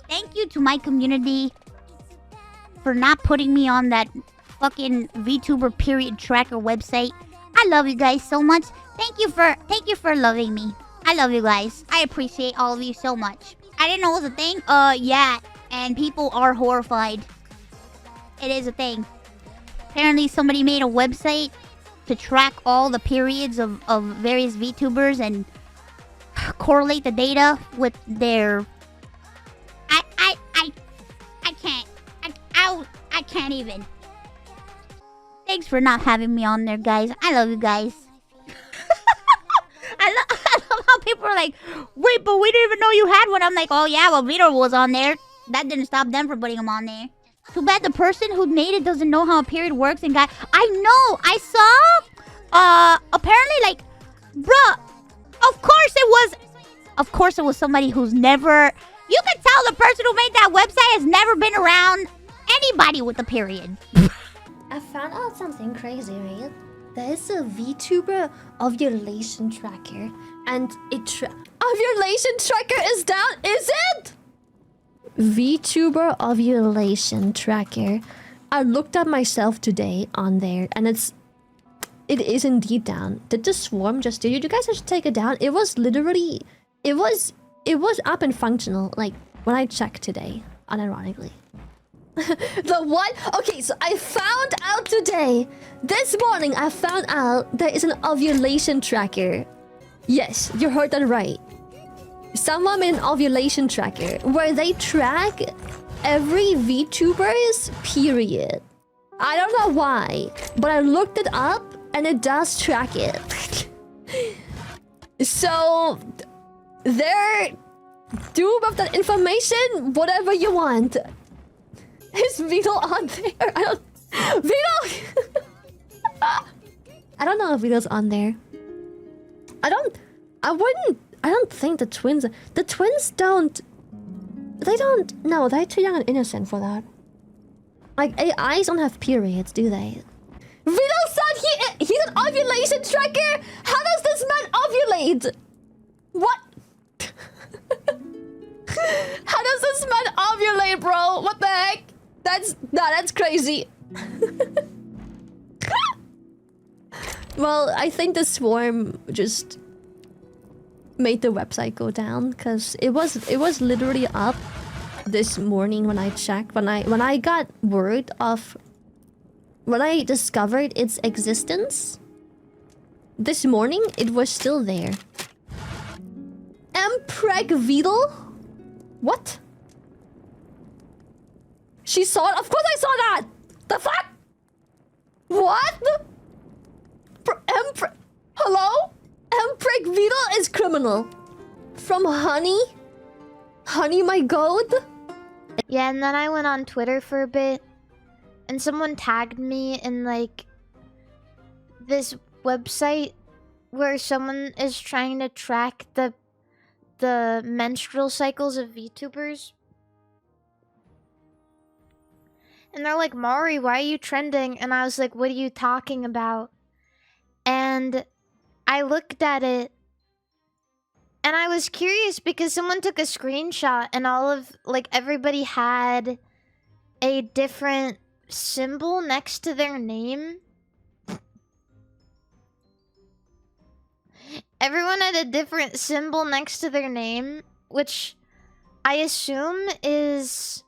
Thank you to my community for not putting me on that fucking VTuber period tracker website. I love you guys so much. Thank you for loving me. I love you guys. I appreciate all of you so much. I didn't know it was a thing. Yeah. And people are horrified. It is a thing. Apparently somebody made a website to track all the periods of various VTubers and correlate the data with their... I can't. I can't even. Thanks for not having me on there, guys. I love you guys. I love how people are like, wait, but we didn't even know you had one. I'm like, oh yeah, well, Vito was on there. That didn't stop them from putting him on there. Too bad the person who made it doesn't know how a period works and got... I know! I saw... apparently, like... Bruh! Of course it was somebody who's never... You can tell the person who made that website has never been around anybody with a period. I found out something crazy, right? There is a VTuber ovulation tracker, and ovulation tracker is down, is it? VTuber ovulation tracker. I looked at myself today on there, and it is indeed down. Did the swarm just do? Did you guys just take it down? It was literally, it was up and functional. Like when I checked today, unironically. The what? Okay, so I found out today. This morning, I found out there is an ovulation tracker. Yes, you heard that right. Someone made an ovulation tracker where they track every VTuber's period. I don't know why, but I looked it up and it does track it. So, there, do with that information whatever you want. Is Vito on there? Vito! I don't know if Vito's on there. I don't think the twins don't... No, they're too young and innocent for that. Like, AIs don't have periods, do they? Vito said he's an ovulation tracker? How does this man ovulate? What? How does this man ovulate, bro? What the heck? That's crazy. Well, I think the swarm just made the website go down because it was literally up this morning when I checked. When I got word of when I discovered its existence this morning, it was still there. Mpreg Vidal? What? She saw it? Of course I saw that! The fuck? What? Hello? Mpreg Vidal is criminal. From Honey? Honey my goat? Yeah, and then I went on Twitter for a bit. And someone tagged me in, like, this website where someone is trying to track the menstrual cycles of VTubers. And they're like, Mari, why are you trending? And I was like, what are you talking about? And I looked at it. And I was curious because someone took a screenshot and all of, like, everybody had a different symbol next to their name. Everyone had a different symbol next to their name, which I assume is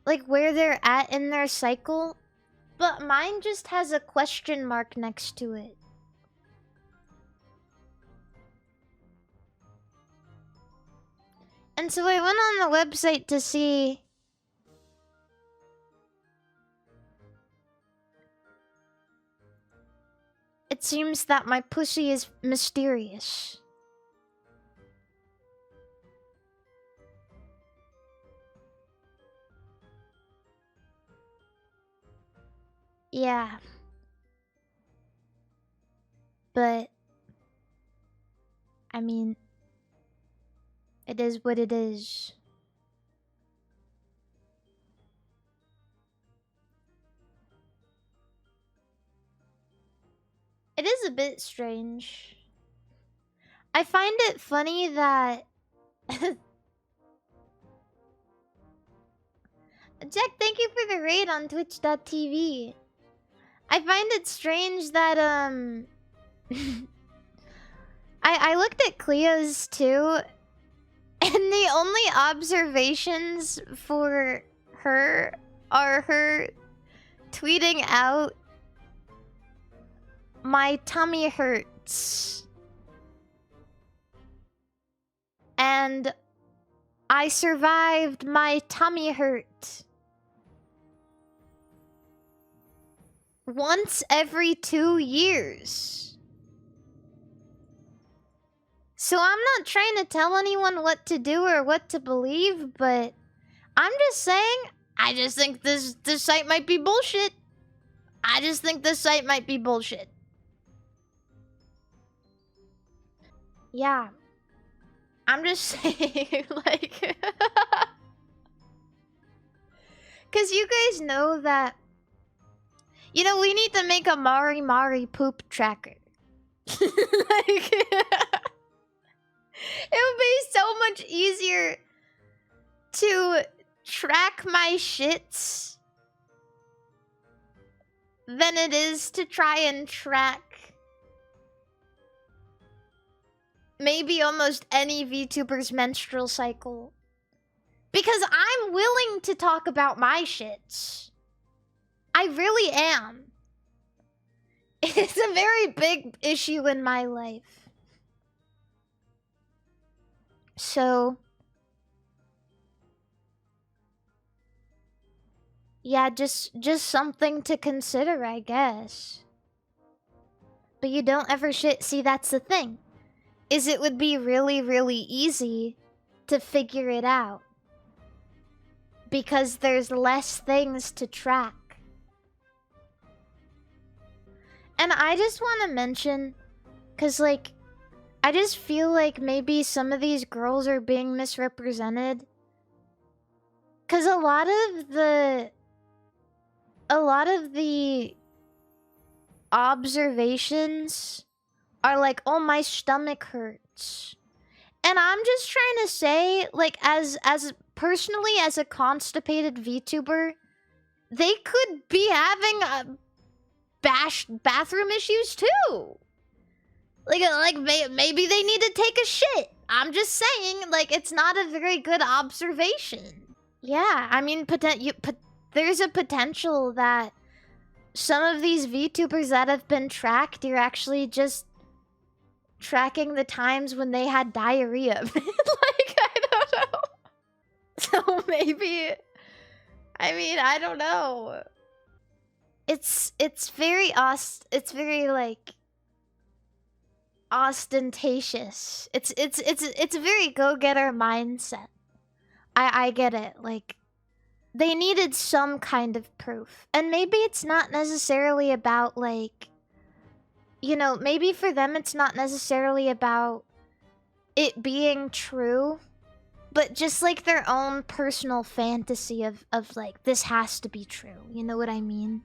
like where they're at in their cycle, but mine just has a question mark next to it. And so I went on the website to see. It seems that my pussy is mysterious. Yeah. But I mean, it is what it is. It is a bit strange. I find it funny that Jack, thank you for the raid on twitch.tv. I find it strange that, I looked at Cleo's too, and the only observations for her are her tweeting out, "My tummy hurts." And "I survived my tummy hurt." Once every 2 years. So I'm not trying to tell anyone what to do or what to believe, but I'm just saying, I just think this site might be bullshit. I just think this site might be bullshit. Yeah. I'm just saying, like... Because you guys know that... You know, we need to make a Mari Mari poop tracker. Like... It would be so much easier to track my shits than it is to try and track maybe almost any VTuber's menstrual cycle. Because I'm willing to talk about my shits. I really am. It's a very big issue in my life. So, yeah, just something to consider, I guess. But you don't ever see, that's the thing. Is it would be really, really easy to figure it out. Because there's less things to track. And I just want to mention, because, like, I just feel like maybe some of these girls are being misrepresented. Because a lot of the observations are like, "Oh, my stomach hurts." And I'm just trying to say, like, as personally as a constipated VTuber, they could be having bathroom issues too. Like maybe they need to take a shit. I'm just saying, like, it's not a very good observation. Yeah, I mean, there's a potential that some of these VTubers that have been tracked, you're actually just tracking the times when they had diarrhea. Like, I don't know. So maybe, I mean, I don't know. It's very like ostentatious. It's a very go-getter mindset. I get it. Like, they needed some kind of proof. And maybe it's not necessarily about, like, you know, maybe for them it's not necessarily about it being true, but just like their own personal fantasy of like, this has to be true. You know what I mean?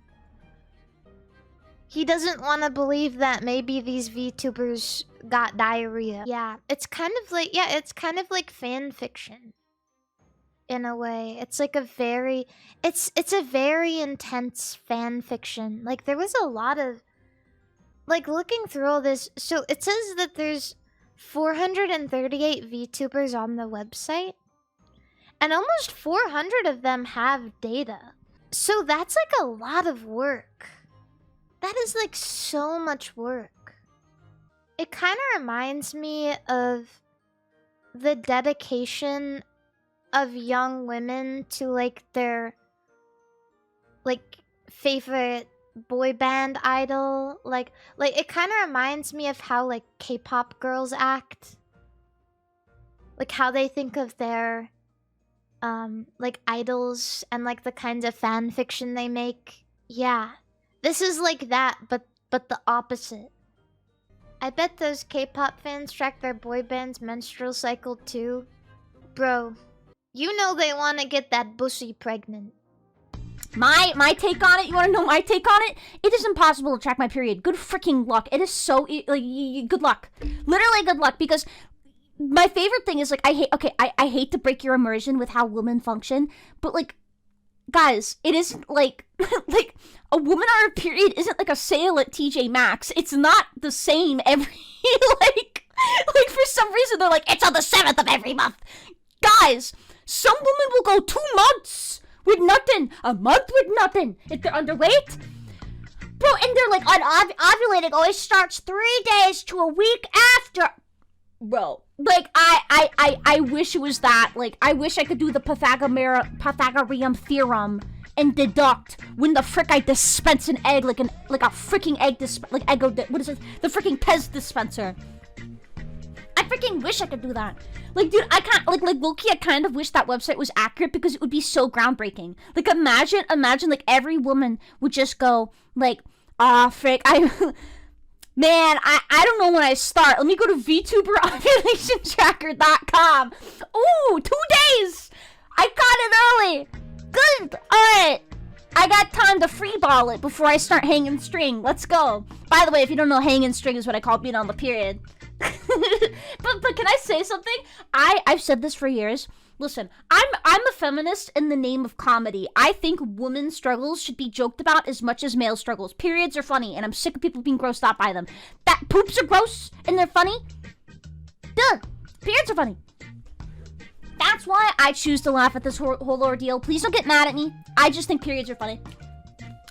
He doesn't want to believe that maybe these VTubers got diarrhea. Yeah, it's kind of like fan fiction. In a way, it's like a very, it's a very intense fan fiction. Like, there was a lot of, like, looking through all this. So it says that there's 438 VTubers on the website, and almost 400 of them have data. So that's like a lot of work. That is like so much work. It kind of reminds me of the dedication of young women to like their like favorite boy band idol. Like it kind of reminds me of how like K-pop girls act. Like how they think of their like idols and like the kinds of fan fiction they make. Yeah. This is like that, but the opposite. I bet those K-pop fans track their boy band's menstrual cycle too. Bro, you know they want to get that bussy pregnant. My take on it, you want to know my take on it? It is impossible to track my period. Good freaking luck. It is so, like, good luck. Literally good luck, because my favorite thing is, like, I hate to break your immersion with how women function, but, like, guys, it isn't like like a woman on her period isn't like a sale at TJ Maxx. It's not the same every like for some reason they're like, it's on the 7th of every month. Guys, some women will go 2 months with nothing, a month with nothing if they're underweight. Bro, and they're like, ovulating always starts 3 days to a week after. Bro, like, I wish it was that. Like, I wish I could do the Pythagorean theorem and deduct when the frick I dispense an egg, like a freaking egg what is it? The freaking Pez dispenser. I freaking wish I could do that. Like, dude, I can't, like, low-key, I kind of wish that website was accurate because it would be so groundbreaking. Like, imagine, like, every woman would just go, like, frick, man, I don't know when I start. Let me go to VTuberovulationtracker.com. Ooh, 2 days! I got it early! Good! Alright. I got time to freeball it before I start hanging string. Let's go. By the way, if you don't know, hanging string is what I call being on the period. but can I say something? I've said this for years. Listen, I'm a feminist in the name of comedy. I think women's struggles should be joked about as much as male struggles. Periods are funny, and I'm sick of people being grossed out by them. That poops are gross and they're funny. Duh, periods are funny. That's why I choose to laugh at this whole ordeal. Please don't get mad at me. I just think periods are funny.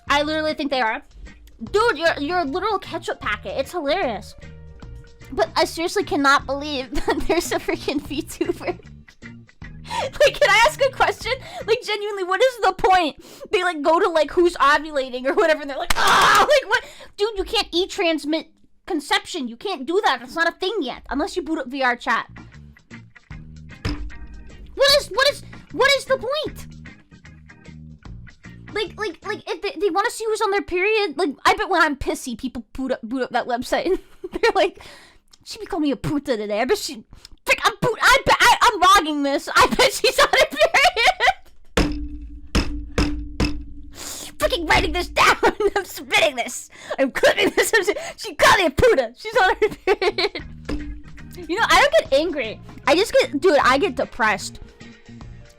I literally think they are. Dude, you're a literal ketchup packet. It's hilarious. But I seriously cannot believe that there's a freaking VTuber. Like, can I ask a question? Like, genuinely, what is the point? They, like, go to, like, who's ovulating or whatever, and they're like, ah, like, what? Dude, you can't e-transmit conception. You can't do that. It's not a thing yet, unless you boot up VR chat. What is the point? Like, if they want to see who's on their period, like, I bet when I'm pissy, people boot up that website, and they're like, she be calling me a puta today. I bet she, frick, I'm logging this. I bet she's on her period. Freaking writing this down. I'm submitting this. I'm clipping this. She called me a puta. She's on her period. You know, I don't get angry. I get depressed.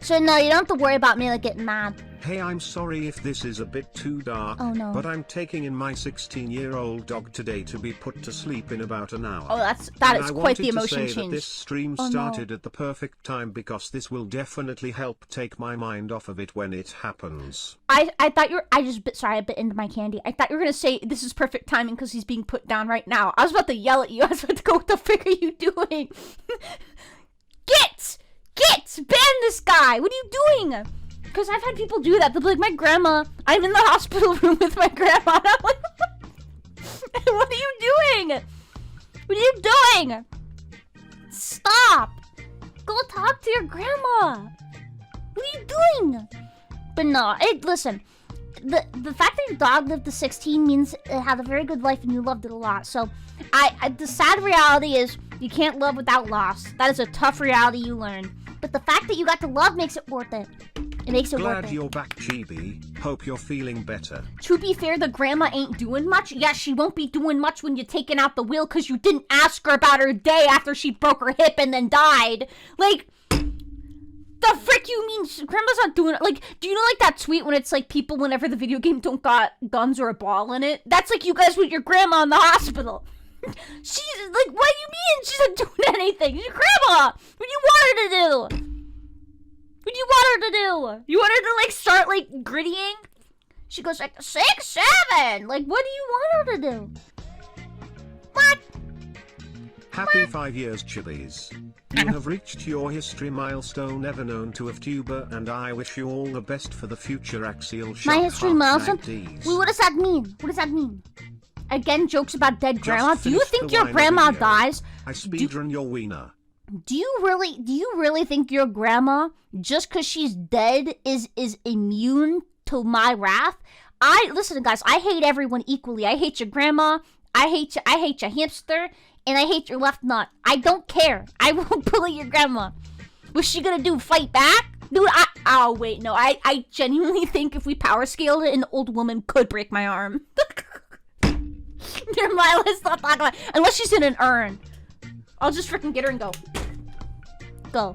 So no, you don't have to worry about me, like, getting mad. Hey, I'm sorry if this is a bit too dark, oh, no. but I'm taking in my 16-year-old dog today to be put to sleep in about an hour. Oh, that is quite the emotion change. That this stream started at the perfect time because this will definitely help take my mind off of it when it happens. I thought you were, I bit into my candy. I thought you were gonna say this is perfect timing because he's being put down right now. I was about to yell at you. I was about to go, what the frick are you doing? Get! Ban this guy! What are you doing? Because I've had people do that. They'll be like, my grandma, I'm in the hospital room with my grandma. And I'm like, what are you doing? What are you doing? Stop. Go talk to your grandma. What are you doing? But no, listen. The fact that your dog lived to 16 means it had a very good life and you loved it a lot. So, the sad reality is you can't love without loss. That is a tough reality you learn. But the fact that you got to love makes it worth it. It makes it worth it. Glad you're back, GB. Hope you're feeling better. To be fair, the grandma ain't doing much. Yeah, she won't be doing much when you're taking out the will because you didn't ask her about her day after she broke her hip and then died. Like, the frick you mean? Grandma's not doing it. Like, do you know, like, that tweet when it's like people whenever the video game don't got guns or a ball in it? That's like you guys with your grandma in the hospital. She's like, what do you mean she's not doing anything? She's your grandma. What do you want her to do? What do you want her to do? You want her to, like, start, like, grittying? She goes, like, 6, 7. Like, what do you want her to do? What? Happy 5 years, Chilies. You have reached your history milestone ever known to a VTuber, and I wish you all the best for the future axial shock. My history milestone? Wait, what does that mean? What does that mean? Again, jokes about dead grandma? Do you think your grandma dies? I speedrun your wiener. Do you really think your grandma, just because she's dead, is immune to my wrath? Listen, guys, I hate everyone equally. I hate your grandma, I hate your hamster, and I hate your left nut. I don't care. I won't bully your grandma. What's she gonna do, fight back? Dude, oh, wait, no. I genuinely think if we power scaled it, an old woman could break my arm. Never mind, let's not talk about it. Unless she's in an urn. I'll just freaking get her and go. Go.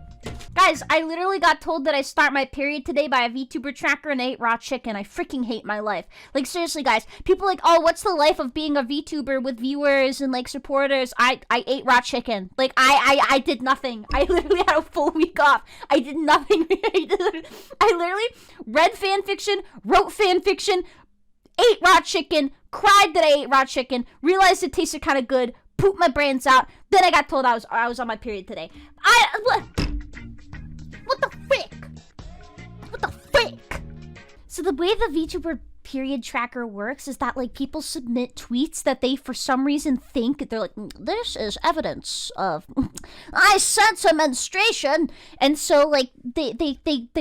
Guys, I literally got told that I start my period today by a VTuber tracker and I ate raw chicken. I freaking hate my life. Like, seriously, guys. People like, oh, what's the life of being a VTuber with viewers and, like, supporters? I ate raw chicken. Like, I did nothing. I literally had a full week off. I did nothing. I literally read fanfiction, wrote fanfiction, ate raw chicken, cried that I ate raw chicken, realized it tasted kind of good, pooped my brains out. Then I got told I was on my period today. What the frick? What the frick? So the way the VTuber period tracker works is that, like, people submit tweets that they for some reason think they're like, this is evidence of I sense a menstruation. And so, like, they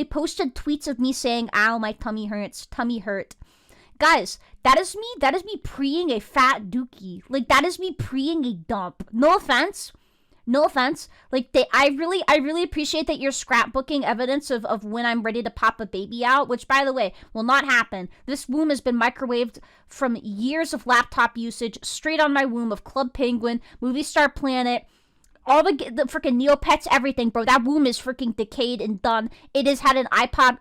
posted tweets of me saying, ow, my tummy hurts, tummy hurt. Guys, that is me preeing a fat dookie. Like, that is me preeing a dump. No offense. No offense. Like, I really appreciate that you're scrapbooking evidence of when I'm ready to pop a baby out, which, by the way, will not happen. This womb has been microwaved from years of laptop usage, straight on my womb of Club Penguin, Movie Star Planet, all the freaking Neopets, everything, bro. That womb is freaking decayed and done. It has had an iPad,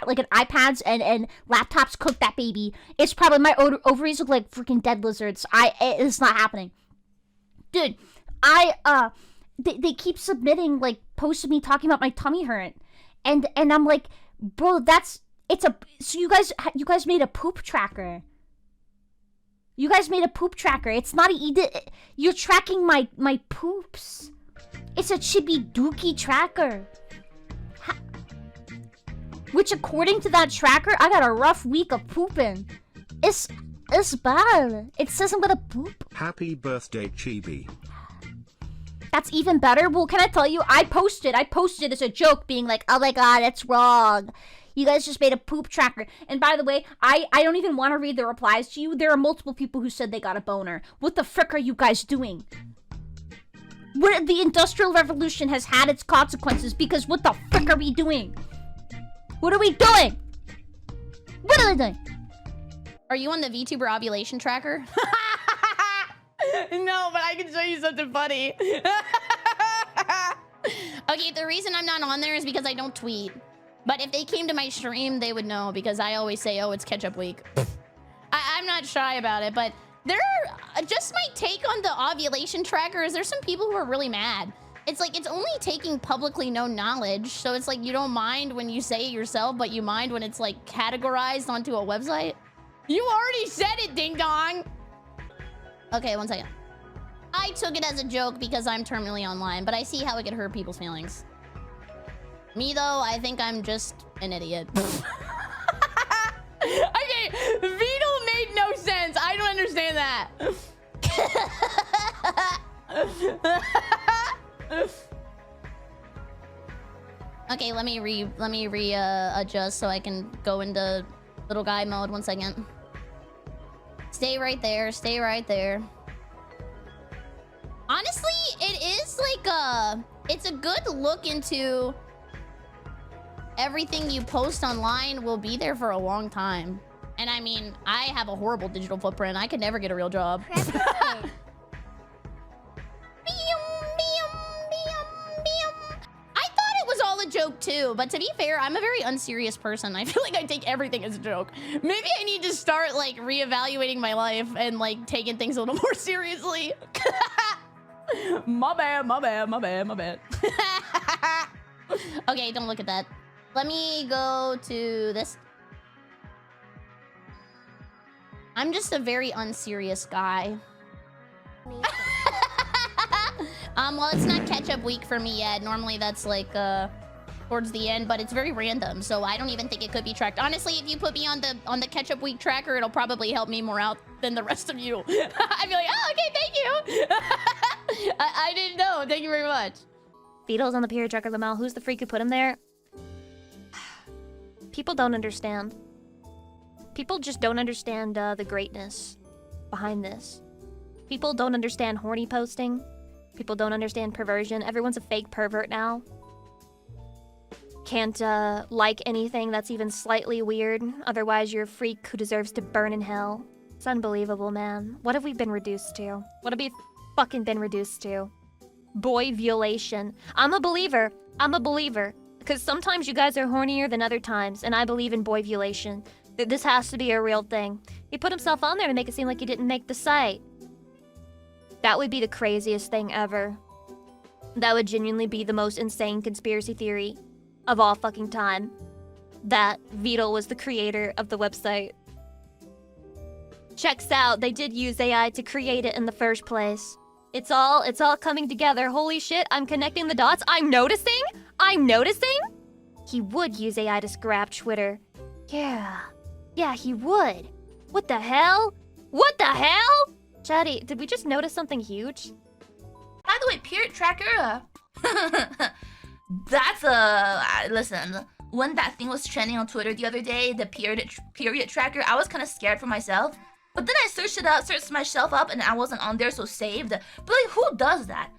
like an iPads and laptops cook that baby. It's probably, my ovaries look like freaking dead lizards. It's not happening. Dude, they keep submitting, like, posts of me talking about my tummy hurt. And I'm like, bro, so you guys made a poop tracker. You guys made a poop tracker. It's not you're tracking my poops. It's a chibi dookie tracker. Which, according to that tracker, I got a rough week of pooping. It's bad. It says I'm gonna poop. Happy birthday, Chibi. That's even better. Well, can I tell you, I posted as a joke being like, oh my god, it's wrong. You guys just made a poop tracker. And by the way, I don't even want to read the replies to you. There are multiple people who said they got a boner. What the frick are you guys doing? The Industrial Revolution has had its consequences because what the frick are we doing? What are we doing? What are we doing? Are you on the VTuber ovulation tracker? No, but I can show you something funny. Okay, the reason I'm not on there is because I don't tweet. But if they came to my stream, they would know because I always say, oh, it's ketchup week. I'm not shy about it, but just my take on the ovulation tracker is there's some people who are really mad. It's like, it's only taking publicly known knowledge. So it's like, you don't mind when you say it yourself, but you mind when it's like categorized onto a website. You already said it, ding dong. Okay, one second. I took it as a joke because I'm terminally online, but I see how it could hurt people's feelings. Me, though, I think I'm just an idiot. Okay, Vito made no sense. I don't understand that. Okay, let me adjust so I can go into little guy mode. 1 second. Stay right there. Stay right there. Honestly, it is like it's a good look into everything you post online will be there for a long time. And I mean, I have a horrible digital footprint. I could never get a real job. I thought it was all a joke too, but to be fair, I'm a very unserious person. I feel like I take everything as a joke. Maybe I need to start like reevaluating my life and like taking things a little more seriously. My bad, my bad, my bad, my bad. Okay, don't look at that. Let me go to this. I'm just a very unserious guy. Well, it's not catch-up week for me yet. Normally that's like towards the end, but it's very random, so I don't even think it could be tracked. Honestly, if you put me on the catch-up week tracker, it'll probably help me more out than the rest of you. I'd be like, oh, okay, thank you. I didn't know. Thank you very much. Beetle's on the period tracker, Lamel. Who's the freak who put him there? People don't understand. People just don't understand the greatness behind this. People don't understand horny posting. People don't understand perversion. Everyone's a fake pervert now. Can't like anything that's even slightly weird. Otherwise, you're a freak who deserves to burn in hell. It's unbelievable, man. What have we been reduced to? What have we fucking been reduced to? Boy violation. I'm a believer. I'm a believer. Because sometimes you guys are hornier than other times, and I believe in boyvulation. This has to be a real thing. He put himself on there to make it seem like he didn't make the site. That would be the craziest thing ever. That would genuinely be the most insane conspiracy theory of all fucking time. That Vito was the creator of the website. Checks out, they did use AI to create it in the first place. It's all coming together. Holy shit, I'm connecting the dots. I'm noticing. He would use AI to scrap Twitter. Yeah, he would. What the hell? Chatty, did we just notice something huge? By the way, period tracker. That's listen. When that thing was trending on Twitter the other day, the period tracker, I was kind of scared for myself. But then I searched myself up, and I wasn't on there, so saved. But like, who does that?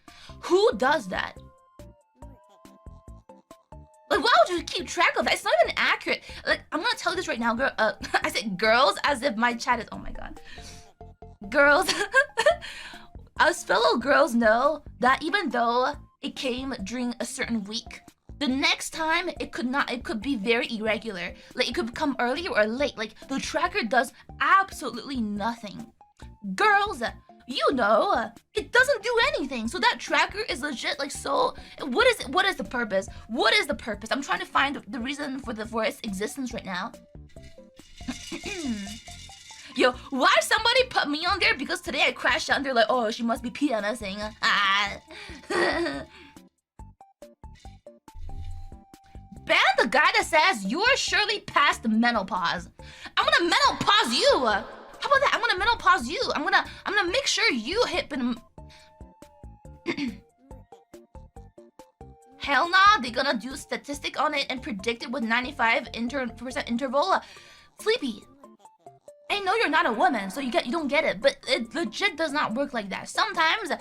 Like, why would you keep track of that? It's not even accurate. Like, I'm gonna tell you this right now, girl. I said girls as if my chat is. Oh my god. Girls. Us fellow girls know that even though it came during a certain week, the next time it could be very irregular. Like, it could come early or late. Like, the tracker does absolutely nothing. Girls, you know, it doesn't do anything. So that tracker is legit, like, so what is the purpose? I'm trying to find the reason for its existence right now. Yo, why somebody put me on there? Because today I crashed out and they're like, oh, she must be PMSing. Ban the guy that says you're surely past the menopause. I'm gonna menopause you. How about that? I'm gonna menopause you. I'm gonna make sure you hit Hell nah, they're gonna do statistic on it and predict it with 95% interval. Sleepy, I know you're not a woman, so you don't get it, but it legit does not work like that. Sometimes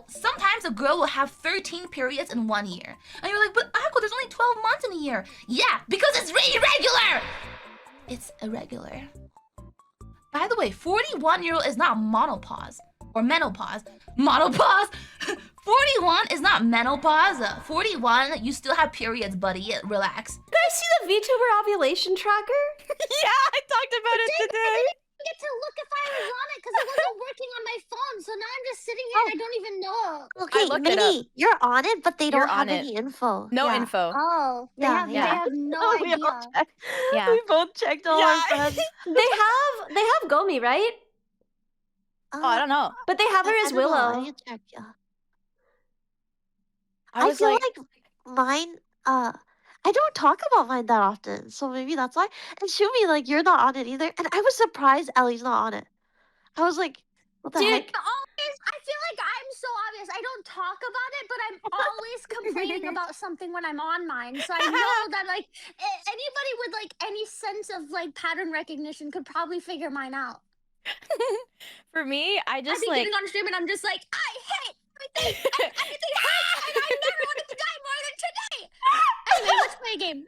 sometimes a girl will have 13 periods in 1 year. And you're like, but Aqua, there's only 12 months in a year. Yeah, because it's irregular. It's irregular. By the way, 41-year-old is not monopause or menopause. Monopause? 41 is not menopause. 41, you still have periods, buddy. Relax. Did I see the VTuber ovulation tracker? Yeah, I talked about it today. I didn't get to look if I was on it because it wasn't working on my phone. So now I'm just sitting here and I don't even know. Okay, looked it Minnie, you're on it, but they You're don't have on it. any info. No Yeah. info. Oh, they Yeah, have no We all idea. checked. Yeah. We both checked all our friends. They have Gomi, right? Oh, I don't know. But they have her I as don't know, I Willow. need to check, yeah. I was feel like, mine, I don't talk about mine that often, so maybe that's why. And Shumi, like, you're not on it either. And I was surprised Ellie's not on it. I was like, what the Dude, heck? I feel like I'm so obvious. I don't talk about it, but I'm always complaining about something when I'm on mine. So I know that like anybody with like any sense of like pattern recognition could probably figure mine out. for me, I I'd just be like, getting on stream and I'm just like, I hate everything. Everything hurts, and I never wanted to die more than today. Anyway, let's play a game.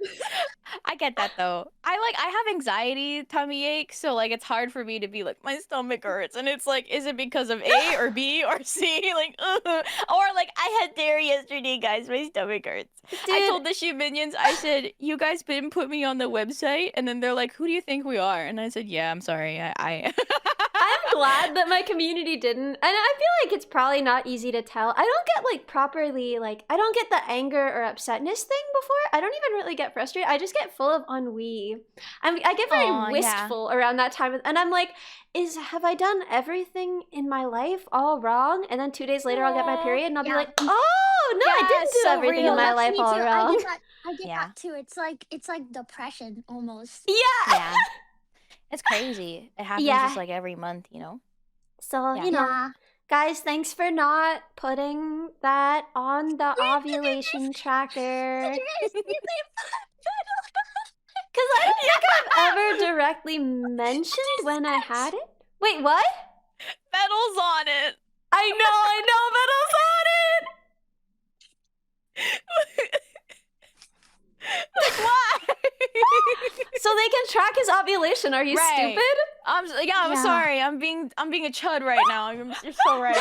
I get that though. I have anxiety, tummy ache, so like it's hard for me to be like my stomach hurts, and it's like, is it because of A or B or C? Like, or like I had dairy yesterday, guys. My stomach hurts. I told the Shoe Minions, I said, you guys didn't put me on the website, and then they're like, who do you think we are? And I said, yeah, I'm sorry, I I'm glad that my community didn't. And I feel like it's probably not easy to tell. I don't get like properly, like, I don't get the anger or upsetness thing before. I don't even really get frustrated. I just get full of ennui. I get very Aw, yeah. wistful around that time. And I'm like, have I done everything in my life all wrong? And then 2 days later, I'll get my period and I'll be Yeah. like, oh, no, I Yeah, didn't do so everything real. in my That's life me all too. wrong. I get Yeah. that too. It's like depression almost. Yeah. yeah. It's crazy. It happens Yeah. just like every month, you know? So, Yeah. you know, Yeah. guys, thanks for not putting that on the ovulation tracker. Because I don't think I've ever directly mentioned when I had it. Wait, what? Metal's on it. I know, Metal's on it! Like, why? So they can track his ovulation. Are you Right. stupid? I'm Yeah. sorry. I'm being a chud right now. You're so right.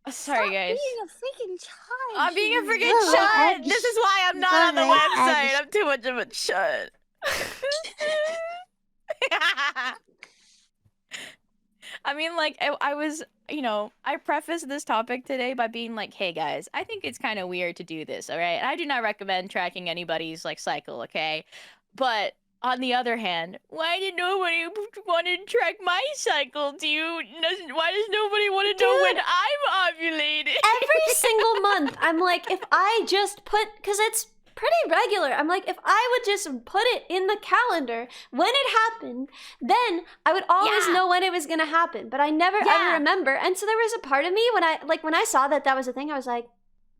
Sorry, Stop guys. being a freaking child. I'm being a freaking Go chud. ahead. This is why I'm not on the Go ahead. website. I'm too much of a chud. I mean, like, I was, you know, I prefaced this topic today by being like, hey guys, I think it's kind of weird to do this, all right? And I do not recommend tracking anybody's, like, cycle, okay? But on the other hand, why did nobody want to track my cycle? Why does nobody want to know when I'm ovulating? Every single month, I'm like, if I just put, because it's pretty regular, I'm like, if I would just put it in the calendar when it happened, then I would always know when it was gonna happen. But I never ever remember. And so there was a part of me when I saw that was a thing, I was like,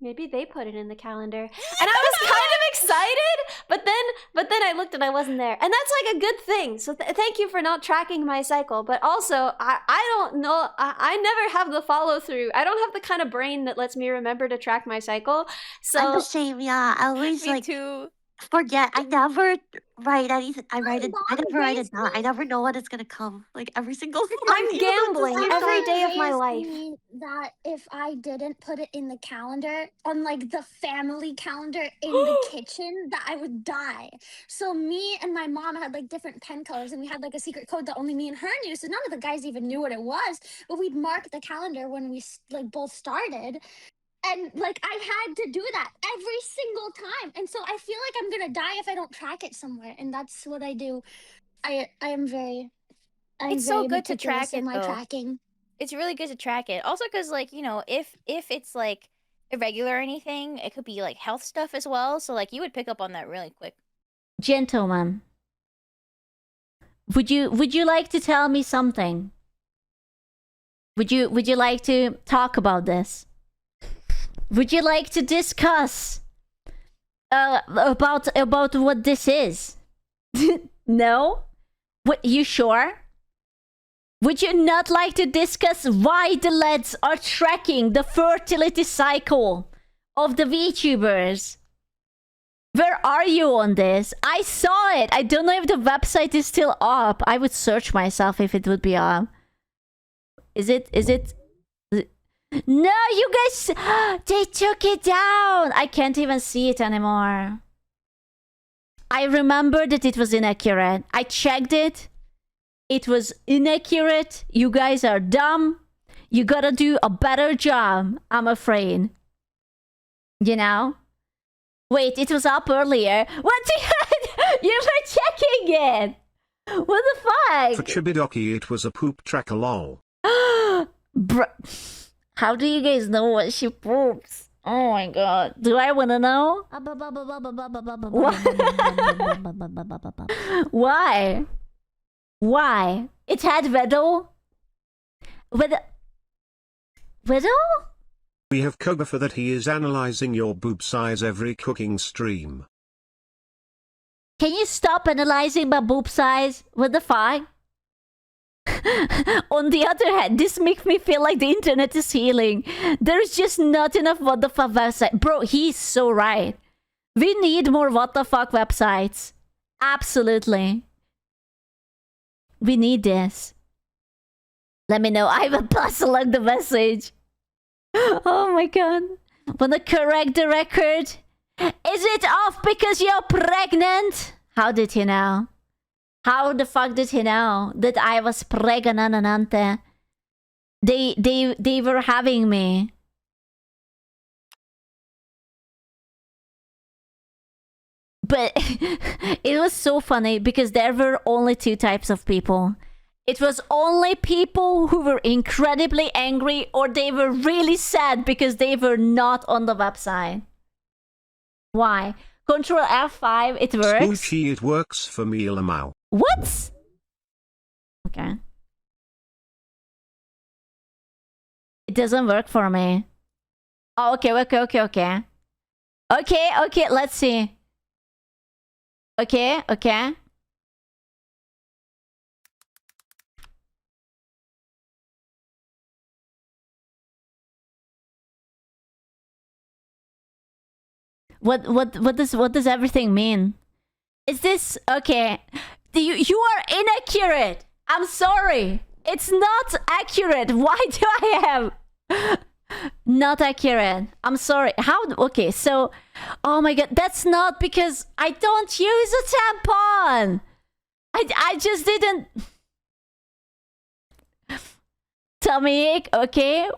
maybe they put it in the calendar. And I was kind of excited, but then I looked and I wasn't there. And that's like a good thing. So thank you for not tracking my cycle. But also, I don't know, I never have the follow through. I don't have the kind of brain that lets me remember to track my cycle. So I'm the same, yeah. I always Me like too. forget. I never write anything. I never write it down. raised I never know when it's gonna come. Like every single time. I'm even though it's the gambling same every time. day of my raised life. me that if I didn't put it in the calendar, on like the family calendar in the kitchen, that I would die. So me and my mom had like different pen colors, and we had like a secret code that only me and her knew. So none of the guys even knew what it was. But we'd mark the calendar when we like both started. And like I had to do that every single time. And so I feel like I'm gonna die if I don't track it somewhere. And that's what I do. I'm It's very so good to meticulous track in it, my though. tracking. It's really good to track it. Also, because, like, you know, if it's like irregular or anything, it could be like health stuff as well. So like you would pick up on that really quick. Gentlemen, would you like to tell me something? Would you like to talk about this? Would you like to discuss about what this is? No? What, you sure? Would you not like to discuss why the lads are tracking the fertility cycle of the VTubers? Where are you on this? I saw it. I don't know if the website is still up. I would search myself if it would be up. Is it? No, you guys, they took it down. I can't even see it anymore. I remember that it was inaccurate. I checked it. It was inaccurate. You guys are dumb. You gotta do a better job, I'm afraid. You know? Wait, it was up earlier. What the heck? You were checking it. What the fuck? For Chibidoki it was a poop tracker lol. How do you guys know what she poops? Oh my god. Do I wanna know? Why? Why? It had Weddle? Weddle? We have Koga for that he is analyzing your boob size every cooking stream. Can you stop analyzing my boob size? What the fuck? On the other hand, this makes me feel like the internet is healing. There's just not enough what the fuck website. Bro, he's so right. We need more what the fuck websites. Absolutely. We need this. Let me know. I will pass along the message. Oh my god. Wanna correct the record? Is it off because you're pregnant? How did he know? How the fuck did he know that I was pregnant? They were having me. But it was so funny because there were only two types of people. It was only people who were incredibly angry or they were really sad because they were not on the website. Why? Control F5, it works. Smoochie, it works for me, Lamau. What? Okay. It doesn't work for me. Oh, okay. Okay, let's see. Okay. What does everything mean? Is this okay? You are inaccurate. I'm sorry. It's not accurate. Why do I have Not accurate. I'm sorry. How? Okay, so, oh my god, that's not because I don't use a tampon. I just didn't. Tummy ache, okay.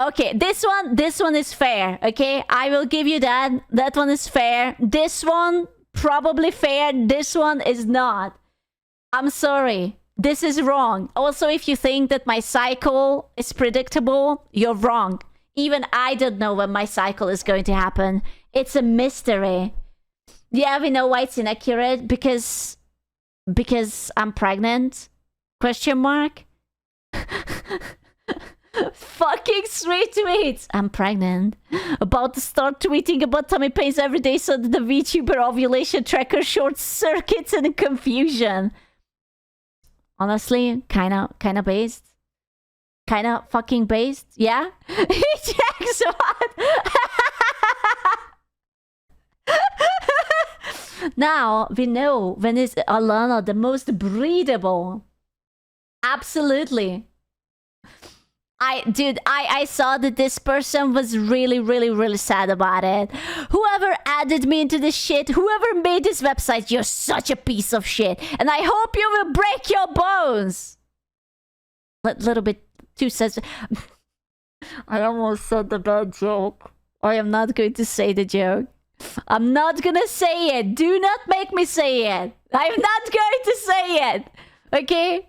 Okay, this one is fair, okay? I will give you that. That one is fair. This one, probably fair. This one is not. I'm sorry. This is wrong. Also, if you think that my cycle is predictable, you're wrong. Even I don't know when my cycle is going to happen. It's a mystery. Yeah, we know why it's inaccurate. Because I'm pregnant? Question mark? Fucking sweet tweets. I'm pregnant. About to start tweeting about tummy pains every day so that the VTuber ovulation tracker short circuits and confusion. Honestly, kinda based. Kinda fucking based. Yeah? He checks what? Now we know when is Alana the most breedable. Absolutely. I saw that this person was really sad about it. Whoever added me into this shit, whoever made this website, you're such a piece of shit. And I hope you will break your bones. Little bit too sensitive. I almost said the bad joke. I am not going to say the joke. I'm not gonna say it. Do not make me say it. I'm not going to say it. Okay?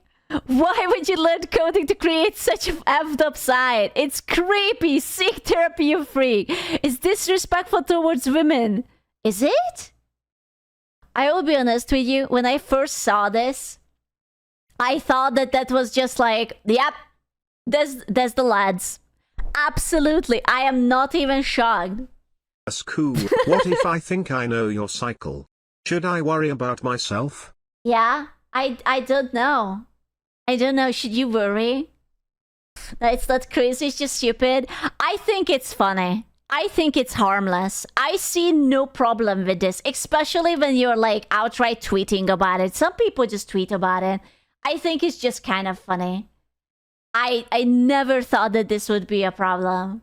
Why would you learn coding to create such an effed up site? It's creepy. Seek therapy, you freak. It's disrespectful towards women. Is it? I will be honest with you. When I first saw this, I thought that was just like, yep, there's the lads. Absolutely. I am not even shocked. That's cool. What if I think I know your cycle? Should I worry about myself? Yeah, I don't know. I don't know, should you worry? No, it's not crazy, it's just stupid. I think it's funny. I think it's harmless. I see no problem with this, especially when you're like outright tweeting about it. Some people just tweet about it. I think it's just kind of funny. I never thought that this would be a problem.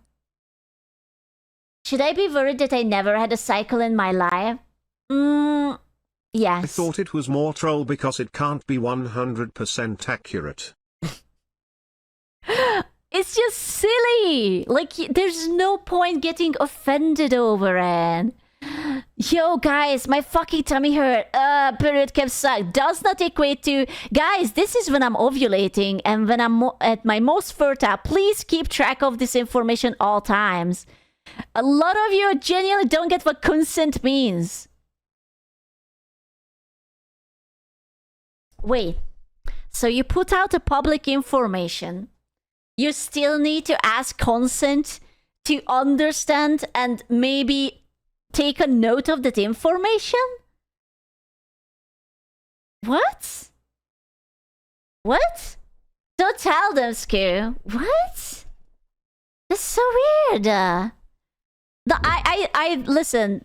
Should I be worried that I never had a cycle in my life? Yes. I thought it was more troll because it can't be 100% accurate. It's just silly. Like, there's no point getting offended over it. Yo, guys, my fucking tummy hurt. Period can suck. Does not equate to... Guys, this is when I'm ovulating and when I'm at my most fertile. Please keep track of this information all times. A lot of you genuinely don't get what consent means. Wait, so you put out a public information. You still need to ask consent to understand and maybe take a note of that information? What? What? Don't tell them, Sku. What? That's so weird. Listen.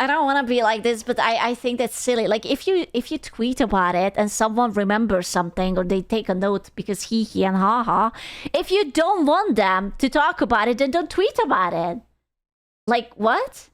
I don't want to be like this, but I think that's silly. Like, if you tweet about it and someone remembers something or they take a note because he and haha, if you don't want them to talk about it, then don't tweet about it. Like, what?